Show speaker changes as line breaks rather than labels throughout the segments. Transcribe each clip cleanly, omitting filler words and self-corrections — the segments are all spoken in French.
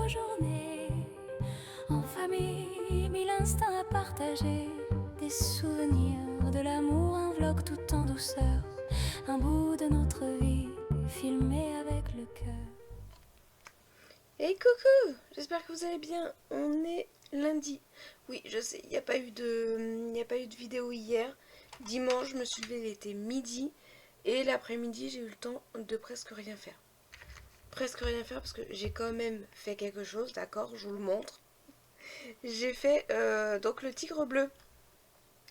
nos journées, en famille, mille instants à partager, des souvenirs de l'amour enveloppe tout en douceur, un bout de notre vie filmé avec le cœur.
Hey coucou, j'espère que vous allez bien. On est lundi. Oui, je sais, il n'y a pas eu de vidéo hier. Dimanche, je me suis levée, il était midi. Et l'après-midi, j'ai eu le temps de presque rien faire. Presque rien faire parce que j'ai quand même fait quelque chose, d'accord, je vous le montre. J'ai fait donc le tigre bleu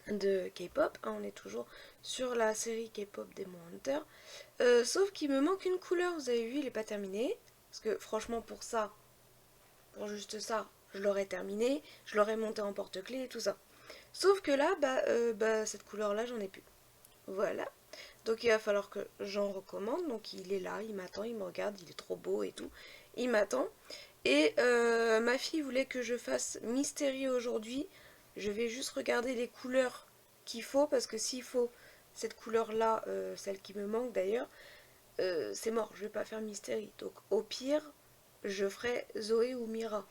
de K-pop. On est toujours sur la série K-pop Demon Hunter. Sauf qu'il me manque une couleur, vous avez vu, il n'est pas terminé. Parce que franchement, pour juste ça, je l'aurais terminé, je l'aurais monté en porte-clés et tout ça. Sauf que là, cette couleur-là, j'en ai plus. Voilà. Donc il va falloir que j'en recommande. Donc il est là, il m'attend, il me regarde, il est trop beau et tout. Il m'attend. Et ma fille voulait que je fasse Mystery aujourd'hui. Je vais juste regarder les couleurs qu'il faut, parce que s'il faut cette couleur-là, celle qui me manque d'ailleurs, c'est mort, je vais pas faire Mystery. Donc au pire, je ferai Zoé ou Mira.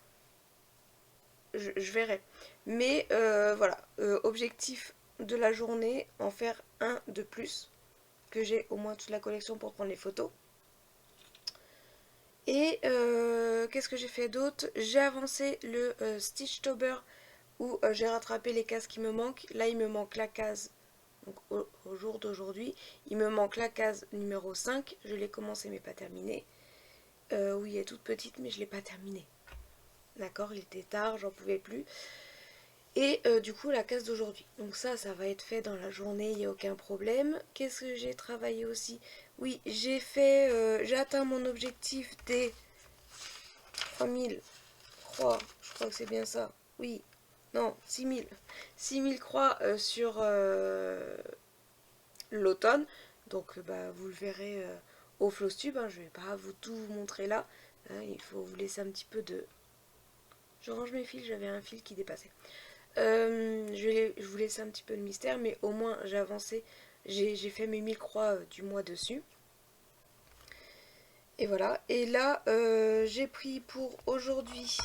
Je verrai. Mais voilà, objectif de la journée, en faire un de plus, que j'ai au moins toute la collection pour prendre les photos. Et qu'est-ce que j'ai fait d'autre? J'ai avancé le Stitchtober où j'ai rattrapé les cases qui me manquent. Là, il me manque la case, donc au jour d'aujourd'hui, il me manque la case numéro 5. Je l'ai commencé mais pas terminé. Oui, elle est toute petite mais je ne l'ai pas terminée. D'accord, il était tard, j'en pouvais plus. Et du coup, la case d'aujourd'hui. Donc ça va être fait dans la journée, il n'y a aucun problème. Qu'est-ce que j'ai travaillé aussi? Oui, j'ai atteint mon objectif des 3000 croix. Je crois que c'est bien ça. Oui, non, 6000. 6000 croix sur l'automne. Donc vous le verrez au Flowstube. Hein, je ne vais pas tout vous montrer là. Hein, il faut vous laisser un petit peu de... Je range mes fils, j'avais un fil qui dépassait. Je vous laisse un petit peu de mystère, mais au moins j'ai avancé, j'ai fait mes 1000 croix du mois dessus. Et voilà, et là j'ai pris pour aujourd'hui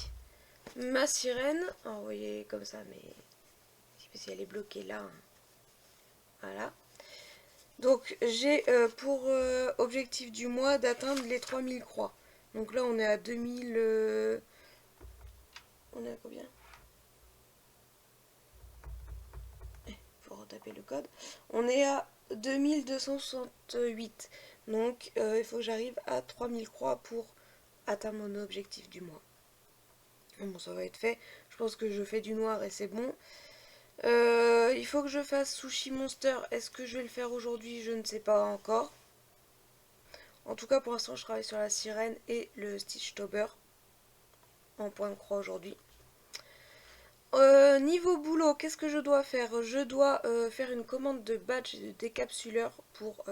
ma sirène. Alors, vous voyez comme ça, mais si elle est bloquée là. Hein. Voilà. Donc j'ai pour objectif du mois d'atteindre les 3000 croix. Donc là on est à 2000... on est à combien? Faut retaper le code. On est à 2268. Donc il faut que j'arrive à 3000 croix pour atteindre mon objectif du mois. Bon, ça va être fait. Je pense que je fais du noir et c'est bon. Il faut que je fasse Sushi Monster. Est-ce que je vais le faire aujourd'hui? Je ne sais pas encore. En tout cas, pour l'instant, je travaille sur la sirène et le Stitchtober en point de croix aujourd'hui. Niveau boulot, qu'est-ce que je dois faire? Je dois faire une commande de badge et de décapsuleurs pour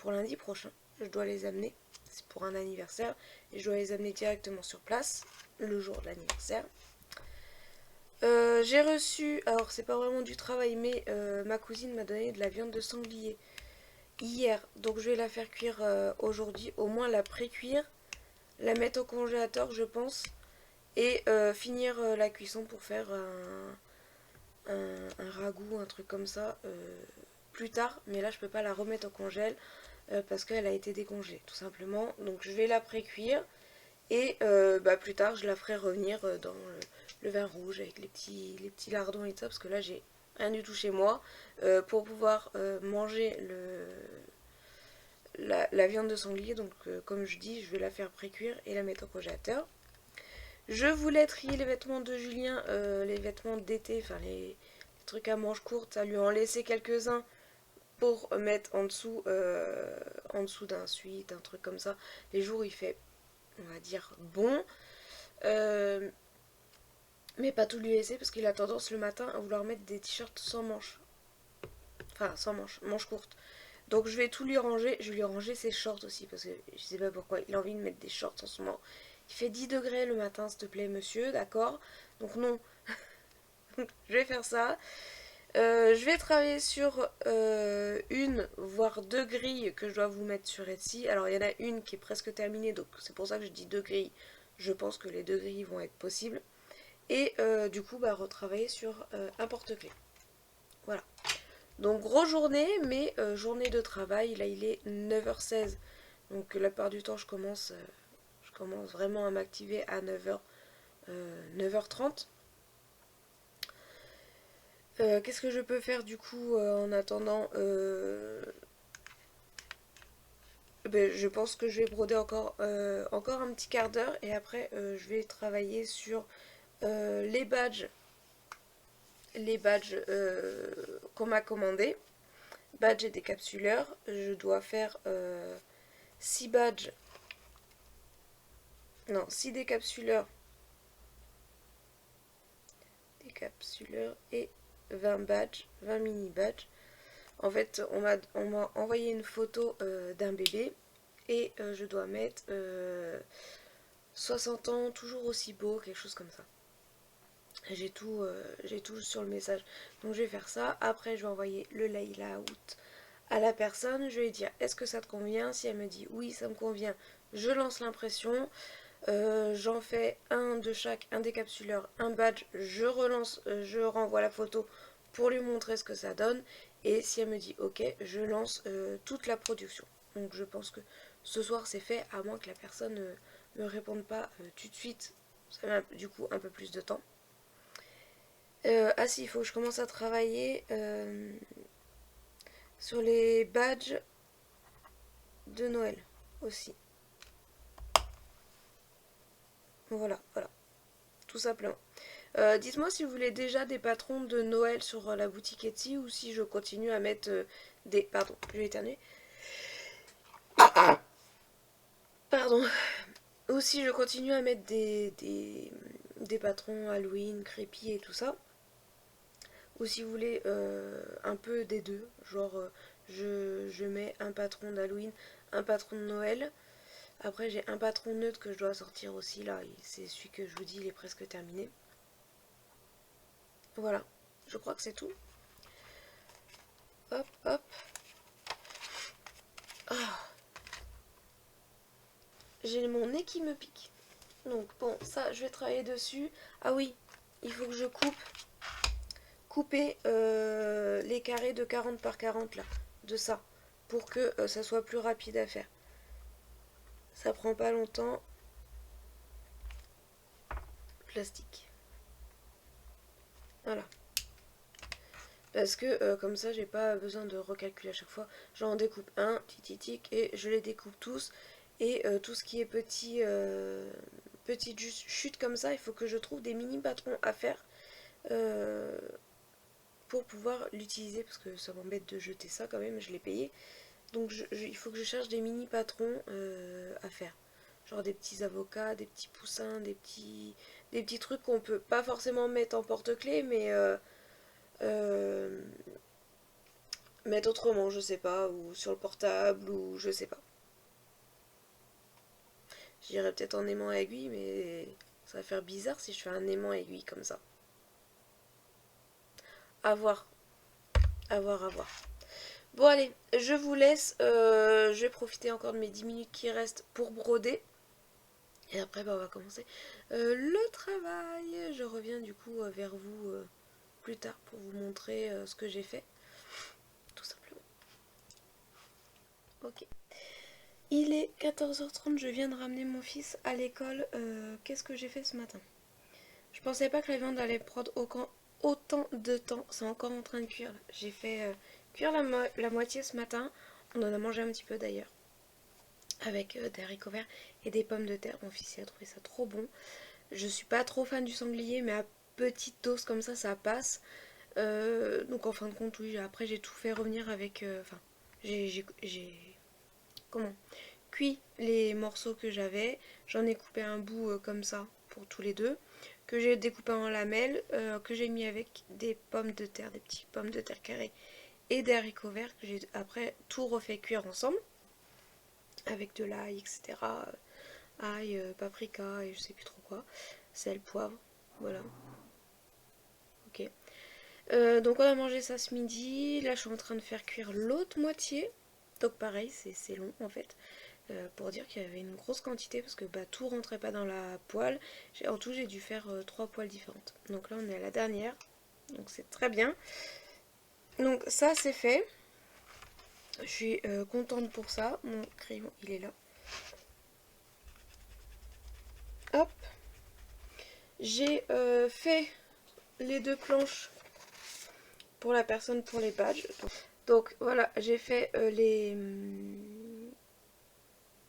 lundi prochain. Je dois les amener. C'est pour un anniversaire. Et je dois les amener directement sur place, le jour de l'anniversaire. J'ai reçu, alors c'est pas vraiment du travail, mais ma cousine m'a donné de la viande de sanglier hier. Donc je vais la faire cuire aujourd'hui, au moins la pré-cuire, la mettre au congélateur, je pense. Et finir la cuisson pour faire un ragoût, un truc comme ça plus tard. Mais là, je peux pas la remettre au congèle parce qu'elle a été décongelée, tout simplement. Donc, je vais la pré-cuire et plus tard, je la ferai revenir dans le vin rouge avec les petits lardons et tout ça. Parce que là, j'ai rien du tout chez moi pour pouvoir manger la viande de sanglier. Donc, comme je dis, je vais la faire pré-cuire et la mettre au congélateur. Je voulais trier les vêtements de Julien, les vêtements d'été, enfin les trucs à manches courtes, ça lui en laisser quelques-uns pour mettre en dessous d'un sweat, un truc comme ça. Les jours où il fait, on va dire, bon. Euh, mais pas tout lui laisser parce qu'il a tendance le matin à vouloir mettre des t-shirts sans manches. Enfin, sans manches, manches courtes. Donc je vais tout lui ranger. Je vais lui ranger ses shorts aussi parce que je sais pas pourquoi il a envie de mettre des shorts en ce moment. Il fait 10 degrés le matin, s'il te plaît, monsieur, d'accord? Donc non, je vais faire ça. Je vais travailler sur une, voire deux grilles que je dois vous mettre sur Etsy. Alors il y en a une qui est presque terminée, donc c'est pour ça que je dis deux grilles. je pense que les 2 grilles vont être possibles. Et du coup, retravailler sur un porte-clés. Voilà. Donc, grosse journée, mais journée de travail. Là, il est 9h16. Donc, la plupart du temps, je commence vraiment à m'activer à 9h30. Qu'est-ce que je peux faire du coup en attendant je pense que je vais broder encore un petit quart d'heure et après je vais travailler sur les badges qu'on m'a commandés. Badges et décapsuleurs. Je dois faire 6 badges. Non, 6 décapsuleurs. Décapsuleurs et 20 badges, 20 mini badges. En fait, on m'a envoyé une photo d'un bébé et je dois mettre 60 ans, toujours aussi beau, quelque chose comme ça. J'ai tout sur le message. Donc je vais faire ça. Après, je vais envoyer le layout à la personne. Je vais dire est-ce que ça te convient? Si elle me dit oui, ça me convient, je lance l'impression. J'en fais un de chaque, un décapsuleur, un badge. Je renvoie la photo pour lui montrer ce que ça donne. Et si elle me dit ok, je lance toute la production. Donc je pense que ce soir c'est fait, à moins que la personne ne me réponde pas tout de suite. Ça met du coup un peu plus de temps. Ah si, il faut que je commence à travailler sur les badges de Noël aussi. Voilà, tout simplement. Dites-moi si vous voulez déjà des patrons de Noël sur la boutique Etsy ou si je continue à mettre des... Pardon, je vais éternuer. Pardon. Ou si je continue à mettre des patrons Halloween, Creepy et tout ça. Ou si vous voulez un peu des deux. Genre, je mets un patron d'Halloween, un patron de Noël. Après, j'ai un patron neutre que je dois sortir aussi. Là, c'est celui que je vous dis, il est presque terminé. Voilà, je crois que c'est tout. Hop, hop. Ah. J'ai mon nez qui me pique. Donc bon, ça, je vais travailler dessus. Ah oui, il faut que je couper les carrés de 40 par 40 là, de ça, pour que ça soit plus rapide à faire. Ça prend pas longtemps. Plastique. Voilà. Parce que comme ça, j'ai pas besoin de recalculer à chaque fois. J'en découpe un, tic, et je les découpe tous. Et tout ce qui est petite chute comme ça, il faut que je trouve des mini patrons à faire pour pouvoir l'utiliser. Parce que ça m'embête de jeter ça quand même, je l'ai payé. Donc il faut que je cherche des mini patrons à faire. Genre des petits avocats, des petits poussins, des petits trucs qu'on peut pas forcément mettre en porte-clés, mais mettre autrement, je sais pas, ou sur le portable, ou je sais pas. J'irais peut-être en aimant à aiguille, mais ça va faire bizarre si je fais un aimant à aiguille comme ça. À voir, à voir, à voir. Bon allez, je vous laisse, je vais profiter encore de mes 10 minutes qui restent pour broder. Et après, on va commencer le travail. Je reviens du coup vers vous plus tard pour vous montrer ce que j'ai fait. Tout simplement. Ok. Il est 14h30, je viens de ramener mon fils à l'école. Qu'est-ce que j'ai fait ce matin? Je pensais pas que la viande allait prendre autant de temps. C'est encore en train de cuire. J'ai fait cuire la moitié ce matin. On en a mangé un petit peu d'ailleurs. Avec des haricots verts et des pommes de terre. Mon fils a trouvé ça trop bon. Je suis pas trop fan du sanglier, mais à petite dose comme ça passe. Donc en fin de compte, oui, après j'ai tout fait revenir avec... Enfin, j'ai cuit les morceaux que j'avais. J'en ai coupé un bout comme ça pour tous les deux. Que j'ai découpé en lamelles. Que j'ai mis avec des pommes de terre, des petites pommes de terre carrées et des haricots verts. Que j'ai après tout refait cuire ensemble. Avec de l'ail, etc. Ail, paprika et je sais plus trop quoi. Sel, poivre. Voilà. Ok. Donc on a mangé ça ce midi. Là je suis en train de faire cuire l'autre moitié. Donc pareil, c'est long en fait. pour dire qu'il y avait une grosse quantité parce que tout rentrait pas dans la poêle. En tout, j'ai dû faire 3 poêles différentes. Donc là, on est à la dernière. Donc c'est très bien. Donc ça, c'est fait. Je suis contente pour ça. Mon crayon, il est là. Hop. J'ai fait les 2 planches pour la personne pour les badges. Donc voilà, j'ai fait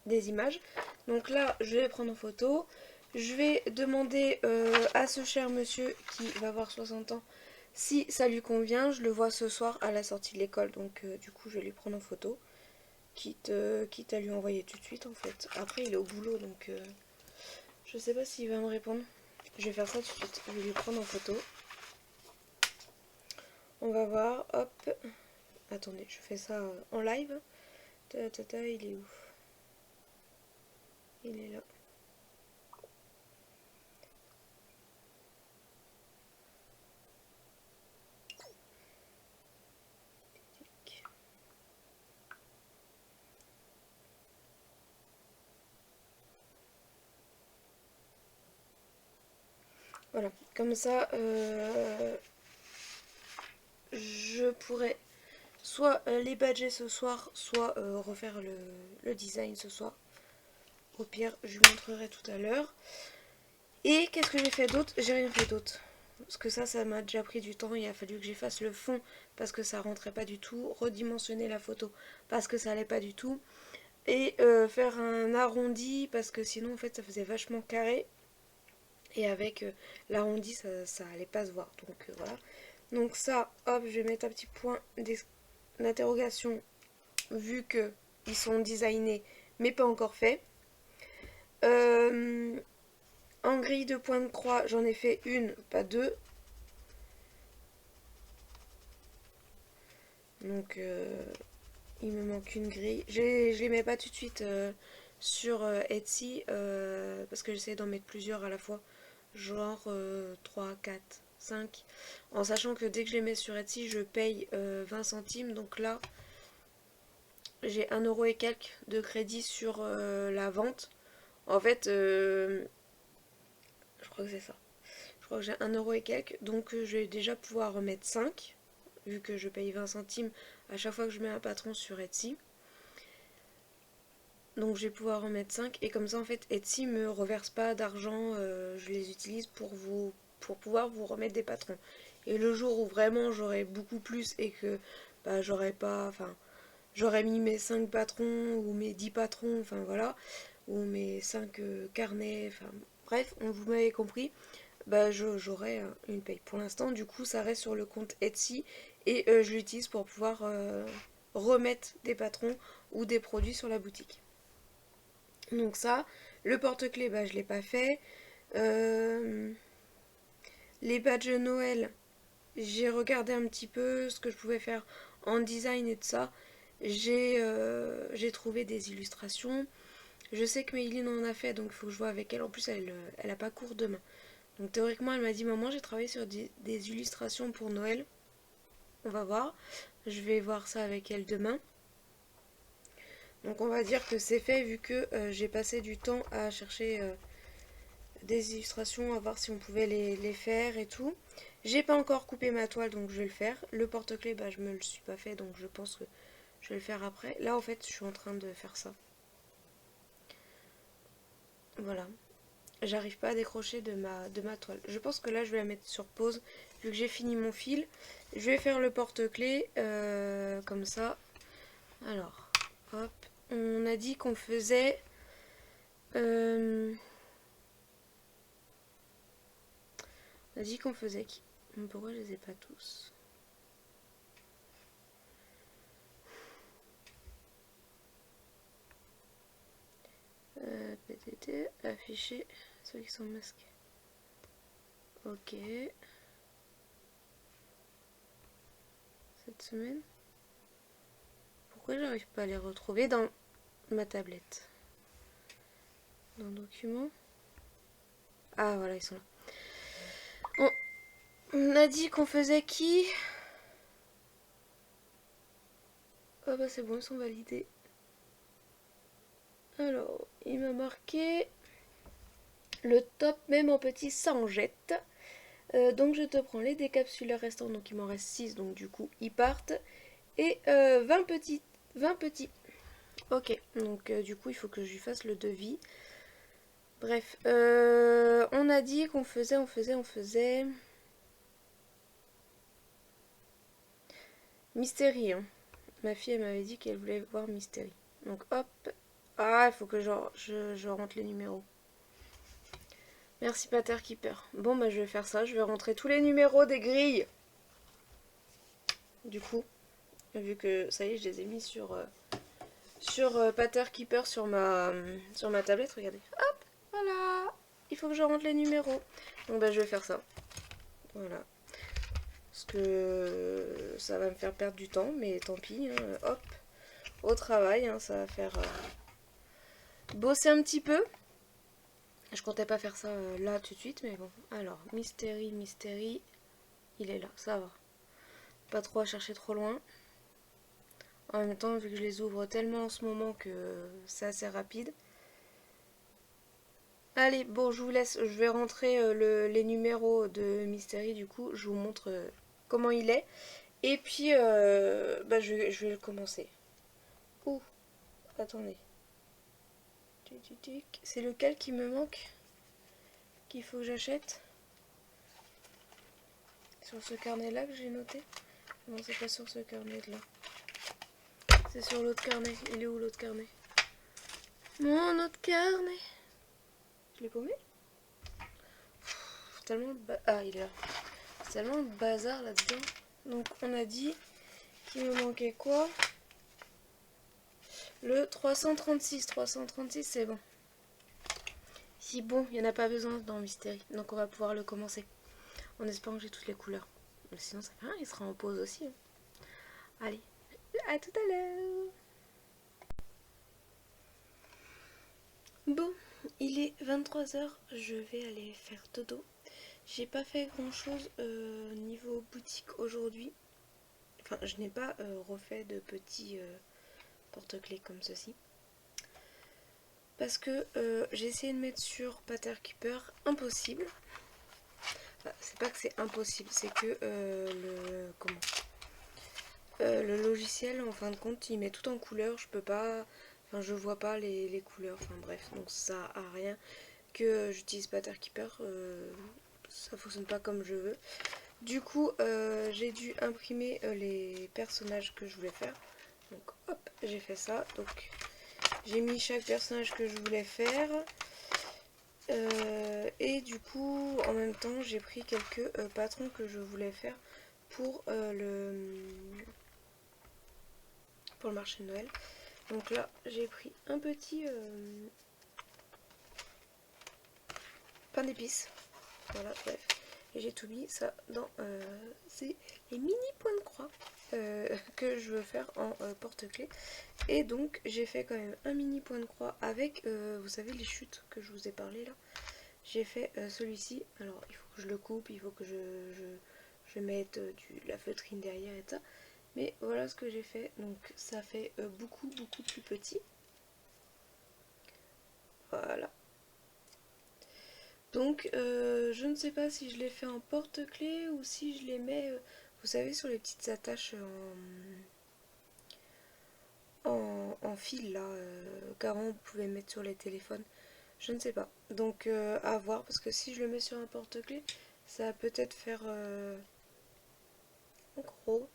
des images. Donc là, je vais les prendre en photo. Je vais demander à ce cher monsieur qui va avoir 60 ans si ça lui convient. Je le vois ce soir à la sortie de l'école. Donc du coup, je vais lui prendre en photo. Quitte à lui envoyer tout de suite en fait. Après, il est au boulot donc je sais pas s'il va me répondre. Je vais faire ça tout de suite. Je vais lui prendre en photo. On va voir. Hop. Attendez, je fais ça en live. Il est où? Il est là. Voilà, comme ça, je pourrais soit les badger ce soir, soit refaire le design ce soir. Au pire, je vous montrerai tout à l'heure. Et qu'est-ce que j'ai fait d'autre? J'ai rien fait d'autre. Parce que ça m'a déjà pris du temps. Il a fallu que j'efface le fond parce que ça rentrait pas du tout. Redimensionner la photo parce que ça allait pas du tout. Et faire un arrondi parce que sinon, en fait, ça faisait vachement carré. Et avec l'arrondi, ça allait pas se voir. Donc voilà. Donc ça, hop, je vais mettre un petit point d'interrogation vu que ils sont designés mais pas encore faits. En grille de points de croix, j'en ai fait une, pas deux. Donc il me manque une grille. Je les mets pas tout de suite sur Etsy parce que j'essaie d'en mettre plusieurs à la fois. Genre 3, 4, 5. En sachant que dès que je les mets sur Etsy, je paye 20 centimes. Donc là, j'ai 1 euro et quelques de crédit sur la vente. En fait, je crois que c'est ça. Je crois que j'ai 1 euro et quelques. Donc je vais déjà pouvoir remettre 5. Vu que je paye 20 centimes à chaque fois que je mets un patron sur Etsy. Donc je vais pouvoir remettre 5. Et comme ça, en fait, Etsy me reverse pas d'argent. Je les utilise pour pouvoir vous remettre des patrons. Et le jour où vraiment j'aurai beaucoup plus et que j'aurais pas... Enfin, j'aurais mis mes 5 patrons ou mes 10 patrons, enfin voilà, ou mes 5 carnets, enfin bref, vous m'avez compris, j'aurai une paye. Pour l'instant, du coup, ça reste sur le compte Etsy et je l'utilise pour pouvoir remettre des patrons ou des produits sur la boutique. Donc ça, le porte-clés, je l'ai pas fait. Les badges Noël, j'ai regardé un petit peu ce que je pouvais faire en design et de ça. J'ai trouvé des illustrations. Je sais que Méline en a fait, donc il faut que je vois avec elle. En plus, elle a pas cours demain. Donc théoriquement, elle m'a dit, maman, j'ai travaillé sur des illustrations pour Noël. On va voir. Je vais voir ça avec elle demain. Donc on va dire que c'est fait vu que j'ai passé du temps à chercher des illustrations, à voir si on pouvait les faire et tout. J'ai pas encore coupé ma toile, donc je vais le faire. Le porte-clés, je me le suis pas fait, donc je pense que je vais le faire après. Là, en fait, je suis en train de faire ça. Voilà. J'arrive pas à décrocher de ma toile. Je pense que là, je vais la mettre sur pause, vu que j'ai fini mon fil. Je vais faire le porte-clés, comme ça. Alors, hop. On a dit qu'on faisait... on a dit qu'on faisait qui? Pourquoi je les ai pas tous? PTT, afficher ceux qui sont masqués. Ok. Cette semaine. Pourquoi j'arrive pas à les retrouver dans ma tablette? Dans Documents. Ah voilà, ils sont là. On a dit qu'on faisait qui? Ah c'est bon, ils sont validés. Alors, il m'a marqué le top, même en petit, ça en jette. Donc je te prends les décapsuleurs restants, donc il m'en reste 6, donc du coup ils partent. Et 20 petits. 20 petits. Ok, donc du coup il faut que je lui fasse le devis. Bref, on a dit qu'on faisait... Mystérie, hein. Ma fille elle m'avait dit qu'elle voulait voir Mystérie. Donc hop. Ah, il faut que je rentre les numéros. Merci Pater Keeper. Bon bah je vais faire ça, je vais rentrer tous les numéros des grilles. Du coup, vu que ça y est, je les ai mis sur Pater Keeper sur ma tablette, regardez. Hop, voilà. Il faut que je rentre les numéros. Donc bah je vais faire ça. Voilà. Parce que ça va me faire perdre du temps, mais tant pis. Hein. Hop, au travail, hein, ça va faire bosser un petit peu. Je comptais pas faire ça là tout de suite, mais bon. Alors, Mystérie, il est là, ça va. Pas trop à chercher trop loin. En même temps, vu que je les ouvre tellement en ce moment que c'est assez rapide. Allez, bon, je vous laisse. Je vais rentrer les numéros de Mystérie, du coup. Je vous montre comment il est. Et puis, bah, je vais le commencer. Ouh, attendez. C'est lequel qui me manque? Qu'il faut que j'achète? Sur ce carnet-là que j'ai noté? Non, c'est pas sur ce carnet-là. C'est sur l'autre carnet. Il est où l'autre carnet? Mon autre carnet. Je l'ai paumé? Tellement de ah, il est là. C'est tellement de bazar là-dedans. Donc, on a dit qu'il me manquait quoi? Le 336. 336, c'est bon. Si bon, il n'y en a pas besoin dans Mystérie. Donc, on va pouvoir le commencer. En espérant que j'ai toutes les couleurs. Mais sinon, ça fait rien, il sera en pause aussi. Hein. Allez, à tout à l'heure. Bon, il est 23h, je vais aller faire dodo. J'ai pas fait grand chose niveau boutique aujourd'hui. Enfin, je n'ai pas refait de petits porte-clés comme ceci. Parce que j'ai essayé de mettre sur Pater Keeper, impossible. Enfin, c'est pas que c'est impossible, c'est que le logiciel, en fin de compte, il met tout en couleur. Je peux pas... Enfin, je vois pas les couleurs. Enfin, bref, donc ça sert à rien que j'utilise Pater Keeper. Ça fonctionne pas comme je veux. Du coup, j'ai dû imprimer les personnages que je voulais faire. Donc, hop, j'ai fait ça. Donc, j'ai mis chaque personnage que je voulais faire. Et du coup, en même temps, j'ai pris quelques patrons que je voulais faire pour le marché de Noël. Donc là, j'ai pris un petit pain d'épices. Voilà, bref. Et j'ai tout mis ça dans c'est les mini points de croix que je veux faire en porte-clés. Et donc, j'ai fait quand même un mini point de croix avec, vous savez, les chutes que je vous ai parlé là. J'ai fait celui-ci. Alors, il faut que je le coupe, il faut que je mette la feutrine derrière et ça. Mais voilà ce que j'ai fait. Donc, ça fait beaucoup plus petit. Voilà. Donc, je ne sais pas si je les fais en porte-clés ou si je les mets, vous savez, sur les petites attaches en fil, là, qu'avant vous pouvez mettre sur les téléphones. Je ne sais pas. Donc, à voir, parce que si je le mets sur un porte-clés, ça va peut-être faire gros.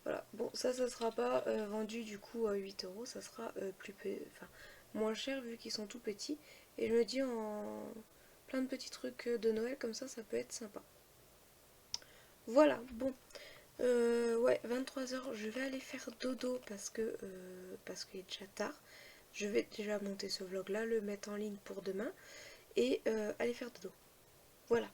Voilà. Bon, ça sera pas vendu du coup à 8 euros, ça sera enfin, moins cher vu qu'ils sont tout petits. Et je me dis en plein de petits trucs de Noël comme ça peut être sympa. Voilà, bon. Ouais, 23h, je vais aller faire dodo parce qu'il est déjà tard. Je vais déjà monter ce vlog là, le mettre en ligne pour demain et aller faire dodo. Voilà.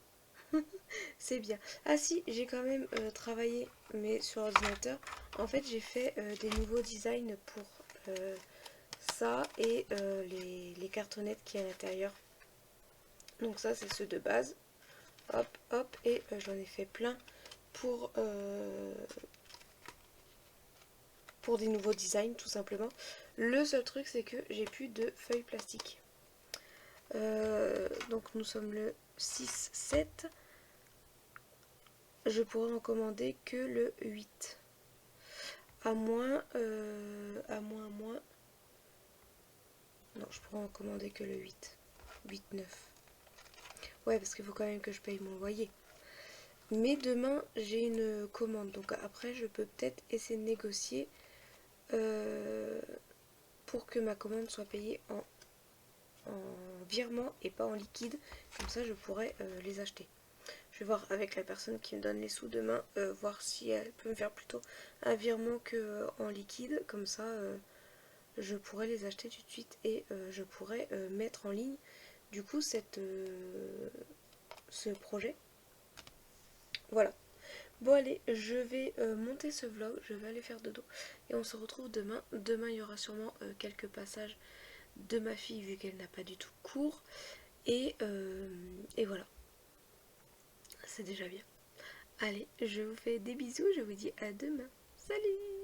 C'est bien. Ah si, j'ai quand même travaillé mais sur ordinateur. En fait, j'ai fait des nouveaux designs pour ça et les cartonnettes qui est à l'intérieur. Donc ça, c'est ceux de base. Hop, hop, et j'en ai fait plein pour des nouveaux designs, tout simplement. Le seul truc, c'est que j'ai plus de feuilles plastiques. Donc nous sommes le 6-7. Je pourrais en commander que le 8. À moins, non, je pourrais en commander que le 8. 8-9. Ouais, parce qu'il faut quand même que je paye mon loyer. Mais demain, j'ai une commande. Donc après, je peux peut-être essayer de négocier pour que ma commande soit payée en virement et pas en liquide. Comme ça, je pourrais les acheter. Je vais voir avec la personne qui me donne les sous demain, voir si elle peut me faire plutôt un virement que en liquide. Comme ça, je pourrais les acheter tout de suite et je pourrais mettre en ligne du coup ce projet. Voilà. Bon allez, je vais monter ce vlog, je vais aller faire dodo et on se retrouve demain. Demain il y aura sûrement quelques passages de ma fille vu qu'elle n'a pas du tout cours et voilà, c'est déjà bien. Allez, je vous fais des bisous, je vous dis à demain. Salut!